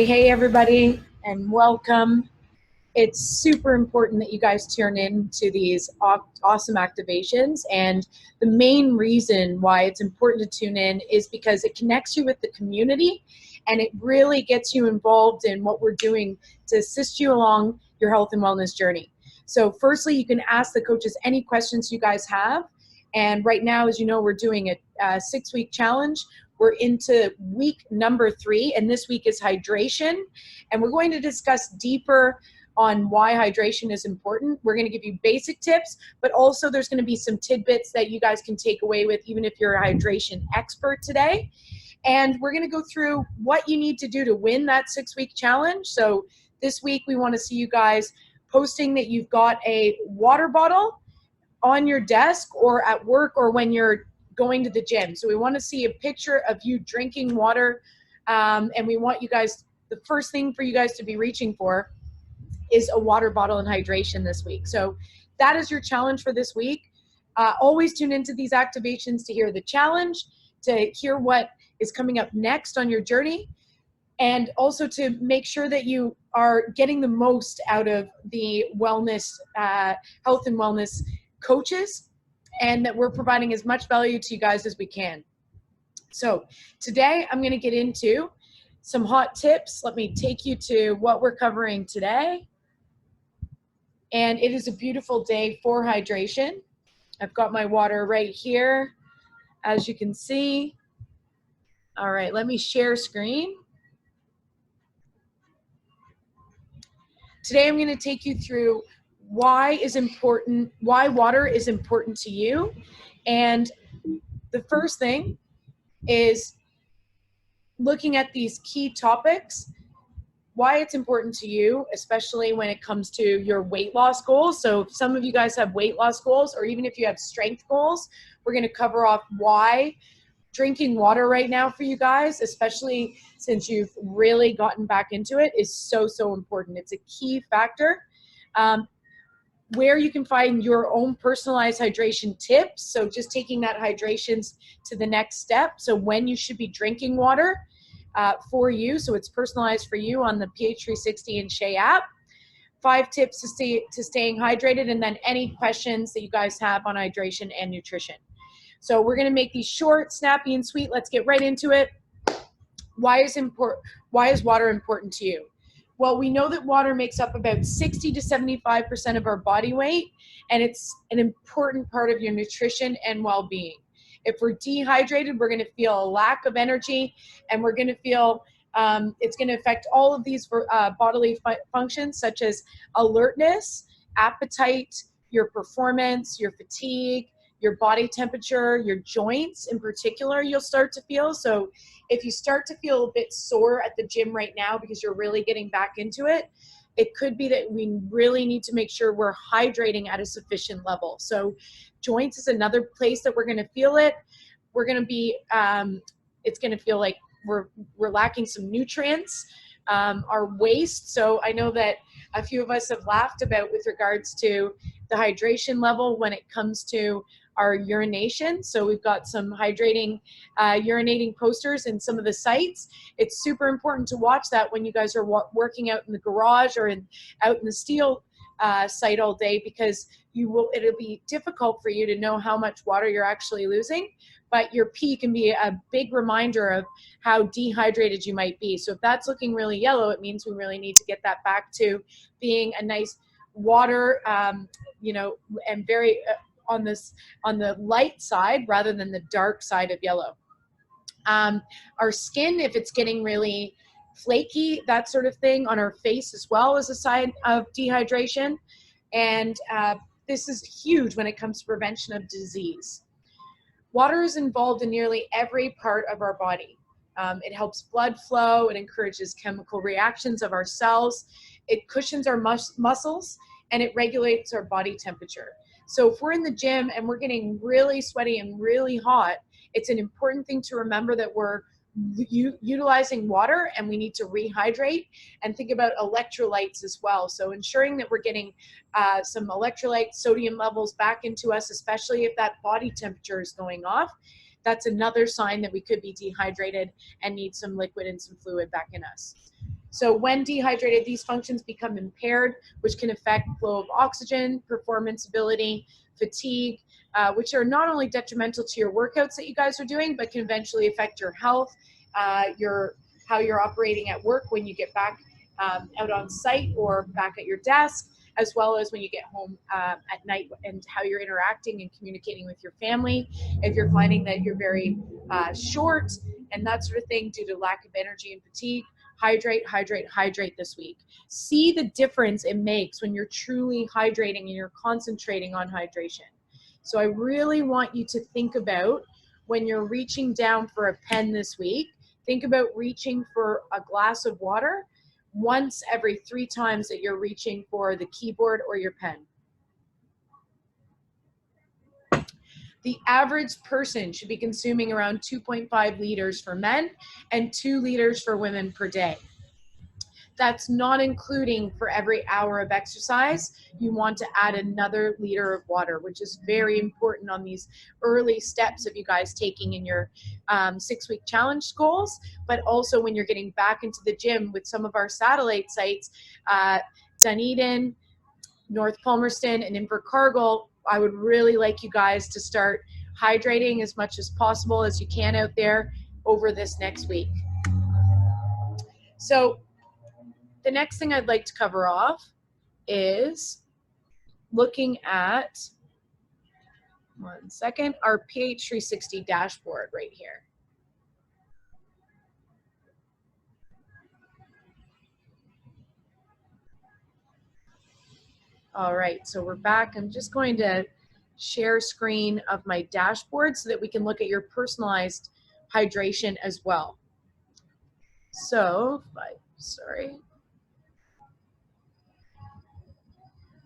Hey everybody, and welcome. It's super important that you guys tune in to these awesome activations. And the main reason why it's important to tune in is because it connects you with the community and it really gets you involved in what we're doing to assist you along your health and wellness journey. So firstly, you can ask the coaches any questions you guys have. And right now, as you know, we're doing a 6-week challenge. We're into week number 3, and this week is hydration. And we're going to discuss deeper on why hydration is important. We're going to give you basic tips, but also there's going to be some tidbits that you guys can take away with, even if you're a hydration expert today. And we're going to go through what you need to do to win that 6-week challenge. So this week, we want to see you guys posting that you've got a water bottle on your desk or at work or when you're going to the gym. So we want to see a picture of you drinking water, and we want you guys, the first thing for you guys to be reaching for is a water bottle and hydration this week. So that is your challenge for this week. Always tune into these activations to hear the challenge, to hear what is coming up next on your journey, and also to make sure that you are getting the most out of the wellness, health and wellness coaches, and that we're providing as much value to you guys as we can. So today I'm going to get into some hot tips. Let me take you to what we're covering today. And it is a beautiful day for hydration. I've got my water right here, as you can see. All right, let me share screen. Today I'm going to take you through why water is important to you. And the first thing is looking at these key topics, why it's important to you, especially when it comes to your weight loss goals. So if some of you guys have weight loss goals, or even if you have strength goals, we're going to cover off why drinking water right now for you guys, especially since you've really gotten back into it, is so important. It's a key factor. Where you can find your own personalized hydration tips. So just taking that hydration to the next step. So when you should be drinking water for you. So it's personalized for you on the PH360 and Shea app. 5 tips to staying hydrated, and then any questions that you guys have on hydration and nutrition. So we're going to make these short, snappy, and sweet. Let's get right into it. Why is water important to you? Well, we know that water makes up about 60 to 75% of our body weight, and it's an important part of your nutrition and well-being. If we're dehydrated, we're going to feel a lack of energy, and we're going to feel it's going to affect all of these bodily functions, such as alertness, appetite, your performance, your fatigue, your body temperature, your joints in particular, you'll start to feel. So if you start to feel a bit sore at the gym right now because you're really getting back into it, it could be that we really need to make sure we're hydrating at a sufficient level. So joints is another place that we're going to feel it. We're going to be, it's going to feel like we're lacking some nutrients, our waist. So I know that a few of us have laughed about with regards to the hydration level when it comes to our urination. So we've got some hydrating, urinating posters in some of the sites. It's super important to watch that when you guys are working out in the garage or out in the steel site all day, because it'll be difficult for you to know how much water you're actually losing. But your pee can be a big reminder of how dehydrated you might be. So if that's looking really yellow, it means we really need to get that back to being a nice water, and very on the light side rather than the dark side of yellow. Our skin, if it's getting really flaky, that sort of thing, on our face as well, is a sign of dehydration. And this is huge when it comes to prevention of disease. Water is involved in nearly every part of our body. It helps blood flow, it encourages chemical reactions of our cells, it cushions our muscles, and it regulates our body temperature. So if we're in the gym and we're getting really sweaty and really hot, it's an important thing to remember that we're utilizing water and we need to rehydrate, and think about electrolytes as well. So ensuring that we're getting some electrolyte sodium levels back into us, especially if that body temperature is going off. That's another sign that we could be dehydrated and need some liquid and some fluid back in us. So when dehydrated, these functions become impaired, which can affect flow of oxygen, performance ability, fatigue, which are not only detrimental to your workouts that you guys are doing, but can eventually affect your health, how you're operating at work when you get back out on site or back at your desk, as well as when you get home at night, and how you're interacting and communicating with your family. If you're finding that you're very short and that sort of thing due to lack of energy and fatigue, hydrate, hydrate, hydrate this week. See the difference it makes when you're truly hydrating and you're concentrating on hydration. So I really want you to think about, when you're reaching down for a pen this week, think about reaching for a glass of water once every 3 times that you're reaching for the keyboard or your pen. The average person should be consuming around 2.5 liters for men and 2 liters for women per day. That's not including for every hour of exercise, you want to add another liter of water, which is very important on these early steps of you guys taking in your 6-week challenge goals, but also when you're getting back into the gym with some of our satellite sites, Dunedin, North Palmerston, and Invercargill. I would really like you guys to start hydrating as much as possible as you can out there over this next week. So the next thing I'd like to cover off is looking at, one second, our pH 360 dashboard right here. All right, so we're back. I'm just going to share screen of my dashboard so that we can look at your personalized hydration as well. So, sorry.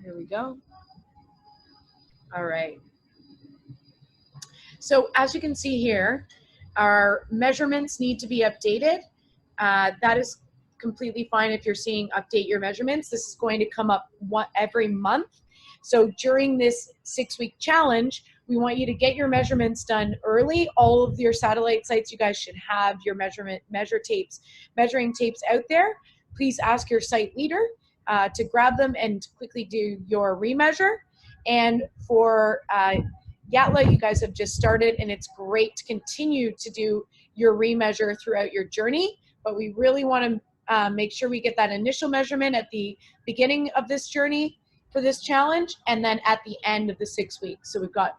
Here we go. All right. So as you can see here, our measurements need to be updated. That is completely fine if you're seeing update your measurements. This is going to come up every month. So during this 6-week challenge, we want you to get your measurements done early. All of your satellite sites, you guys should have your measuring tapes out there. Please ask your site leader to grab them and quickly do your remeasure. And for Yatla, you guys have just started, and it's great to continue to do your remeasure throughout your journey, but we really want to make sure we get that initial measurement at the beginning of this journey for this challenge, and then at the end of the 6 weeks. So we've got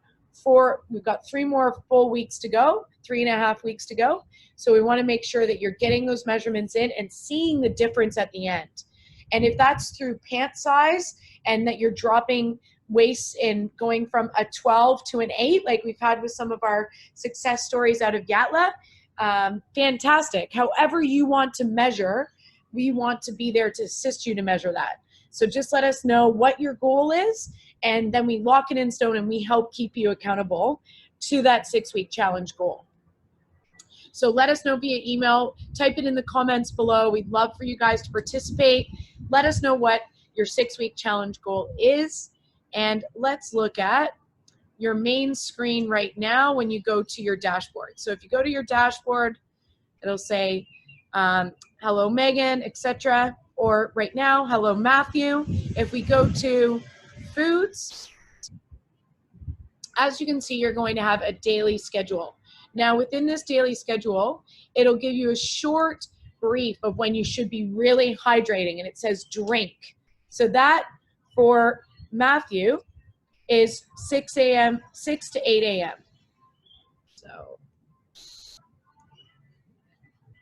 3 more full weeks to go, 3.5 weeks to go. So we want to make sure that you're getting those measurements in and seeing the difference at the end. And if that's through pant size and that you're dropping waist in going from a 12 to an 8, like we've had with some of our success stories out of Yatla, fantastic. However you want to measure, we want to be there to assist you to measure that. So just let us know what your goal is, and then we lock it in stone and we help keep you accountable to that 6-week challenge goal. So let us know via email, type it in the comments below. We'd love for you guys to participate. Let us know what your 6-week challenge goal is. And let's look at your main screen right now when you go to your dashboard. So if you go to your dashboard, it'll say, hello, Megan, etc. Or right now, hello, Matthew. If we go to foods, as you can see, you're going to have a daily schedule. Now, within this daily schedule, it'll give you a short brief of when you should be really hydrating, and it says drink. So that for Matthew is 6 to 8 a.m. So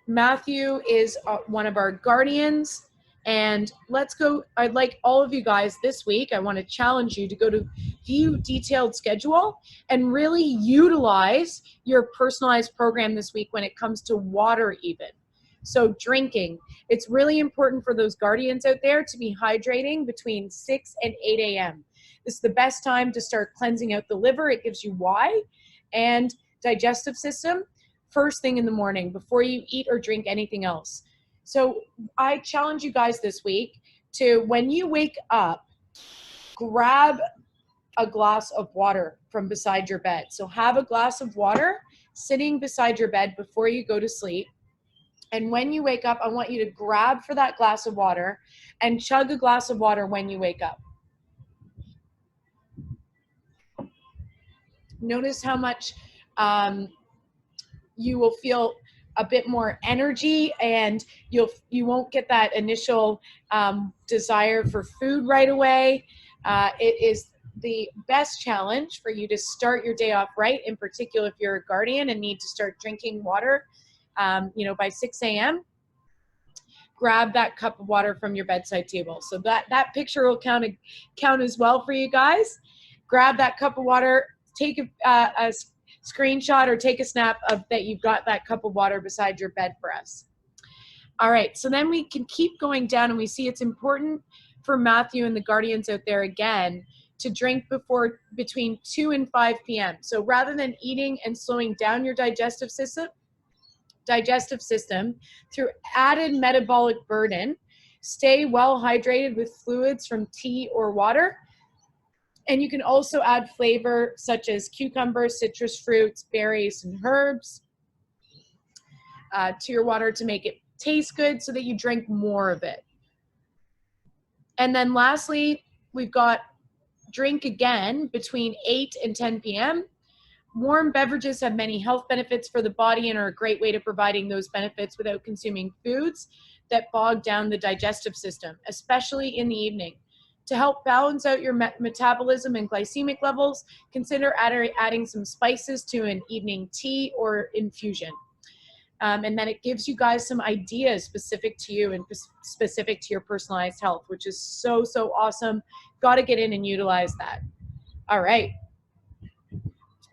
Matthew is one of our guardians, and let's go. I'd like all of you guys this week, I want to challenge you to go to view detailed schedule and really utilize your personalized program this week when it comes to water even. So drinking, it's really important for those guardians out there to be hydrating between 6 and 8 a.m. This is the best time to start cleansing out the liver. It gives you why, and digestive system first thing in the morning before you eat or drink anything else. So I challenge you guys this week to, when you wake up, grab a glass of water from beside your bed. So have a glass of water sitting beside your bed before you go to sleep. And when you wake up, I want you to grab for that glass of water and chug a glass of water when you wake up. Notice how much you will feel a bit more energy, and you won't get that initial desire for food right away. It is the best challenge for you to start your day off right, in particular if you're a guardian and need to start drinking water by 6 a.m. Grab that cup of water from your bedside table. So that picture will count as well for you guys. Grab that cup of water, take a screenshot or take a snap of that you've got that cup of water beside your bed for us. All right, so then we can keep going down, and we see it's important for Matthew and the guardians out there again to drink between 2 and 5 p.m. So rather than eating and slowing down your digestive system through added metabolic burden, stay well hydrated with fluids from tea or water. And you can also add flavor such as cucumbers, citrus fruits, berries, and herbs to your water to make it taste good so that you drink more of it. And then lastly, we've got drink again between 8 and 10 p.m. Warm beverages have many health benefits for the body and are a great way to providing those benefits without consuming foods that bog down the digestive system, especially in the evening. To help balance out your metabolism and glycemic levels, consider adding some spices to an evening tea or infusion. And then it gives you guys some ideas specific to you and specific to your personalized health, which is so, so awesome. Got to get in and utilize that. All right.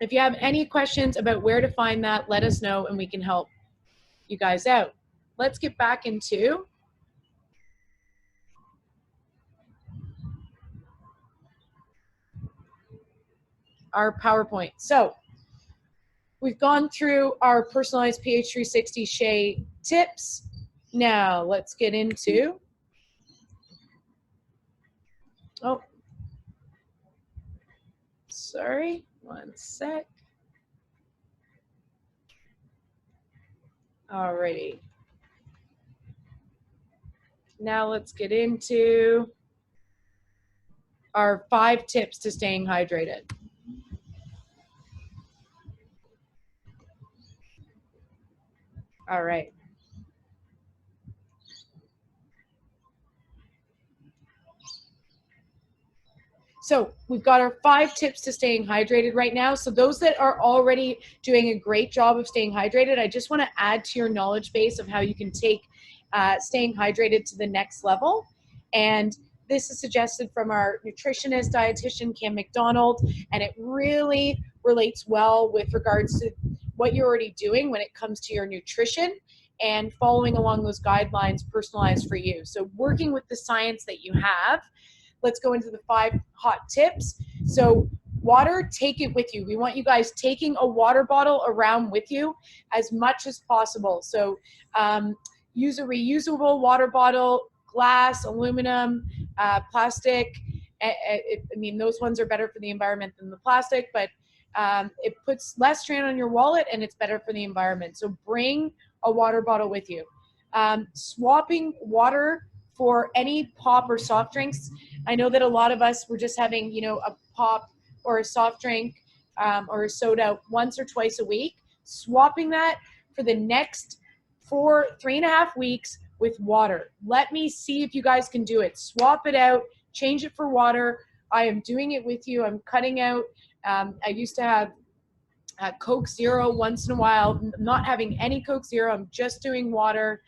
If you have any questions about where to find that, let us know and we can help you guys out. Let's get back into our PowerPoint. So we've gone through our personalized pH 360 Shea tips. Now let's get into, sorry, one sec. Alrighty. Now let's get into our 5 tips to staying hydrated. All right. So we've got our 5 tips to staying hydrated right now. So those that are already doing a great job of staying hydrated, I just want to add to your knowledge base of how you can take staying hydrated to the next level. And this is suggested from our nutritionist, dietitian, Cam McDonald, and it really relates well with regards to what you're already doing when it comes to your nutrition and following along those guidelines personalized for you. So working with the science that you have, let's go into the 5 hot tips. So water, take it with you. We want you guys taking a water bottle around with you as much as possible. So use a reusable water bottle, glass, aluminum, plastic. I mean, those ones are better for the environment than the plastic, but it puts less strain on your wallet and it's better for the environment. So bring a water bottle with you. Swapping water for any pop or soft drinks. I know that a lot of us were just having, a pop or a soft drink or a soda once or twice a week. Swapping that for the next 3.5 weeks with water. Let me see if you guys can do it. Swap it out, change it for water. I am doing it with you. I'm cutting out. I used to have Coke Zero once in a while. I'm not having any Coke Zero. I'm just doing water.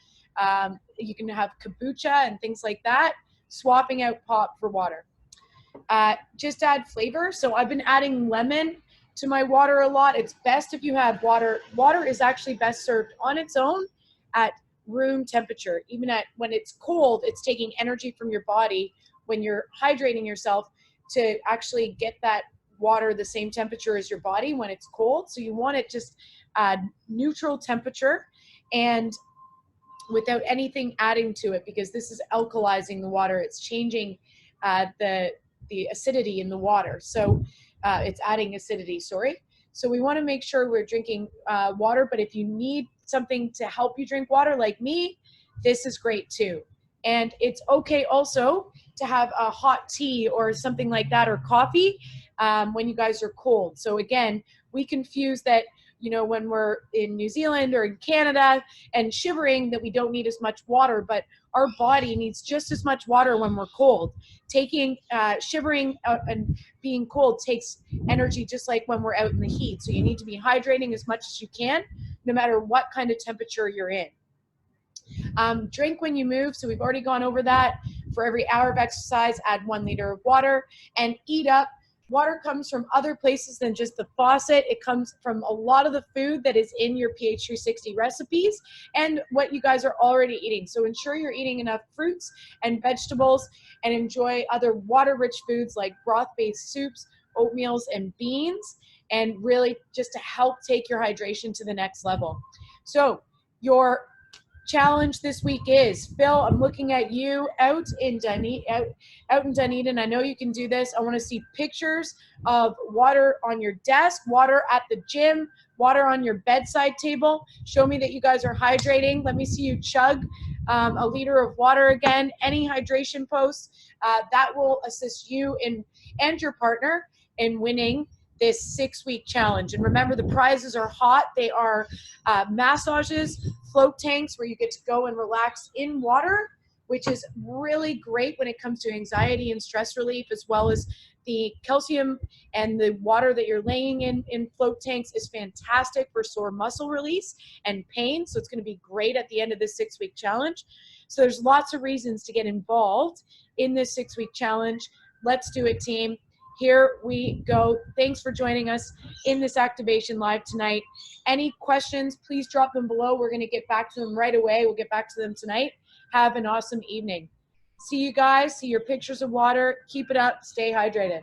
You can have kombucha and things like that. Swapping out pop for water. Just add flavor. So I've been adding lemon to my water a lot. It's best if you have water. Water is actually best served on its own at room temperature. Even when it's cold, it's taking energy from your body when you're hydrating yourself to actually get that water the same temperature as your body when it's cold. So you want it just neutral temperature and without anything adding to it, because this is alkalizing the water. It's changing the acidity in the water. So it's adding acidity, sorry. So we want to make sure we're drinking water, but if you need something to help you drink water like me, this is great too. And it's okay also to have a hot tea or something like that, or coffee when you guys are cold. So again, we confuse that, you know, when we're in New Zealand or in Canada and shivering, that we don't need as much water, but our body needs just as much water when we're cold. Shivering and being cold takes energy just like when we're out in the heat. So you need to be hydrating as much as you can, no matter what kind of temperature you're in. Drink when you move. So we've already gone over that. For every hour of exercise, add 1 liter of water, and eat up. Water comes from other places than just the faucet. It comes from a lot of the food that is in your PH 360 recipes and what you guys are already eating. So ensure you're eating enough fruits and vegetables, and enjoy other water-rich foods like broth-based soups, oatmeals, and beans, and really just to help take your hydration to the next level. So your challenge this week is, Phil, I'm looking at you out in Dunedin. I know you can do this. I want to see pictures of water on your desk, water at the gym, water on your bedside table. Show me that you guys are hydrating. Let me see you chug a liter of water again. Any hydration posts that will assist you and your partner in winning this 6-week challenge. And remember, the prizes are hot. They are massages, float tanks where you get to go and relax in water, which is really great when it comes to anxiety and stress relief, as well as the calcium and the water that you're laying in float tanks is fantastic for sore muscle release and pain. So it's going to be great at the end of this 6-week challenge. So there's lots of reasons to get involved in this 6-week challenge. Let's do it, team. Here we go. Thanks for joining us in this activation live tonight. Any questions, please drop them below. We're going to get back to them right away. We'll get back to them tonight. Have an awesome evening. See you guys. See your pictures of water. Keep it up. Stay hydrated.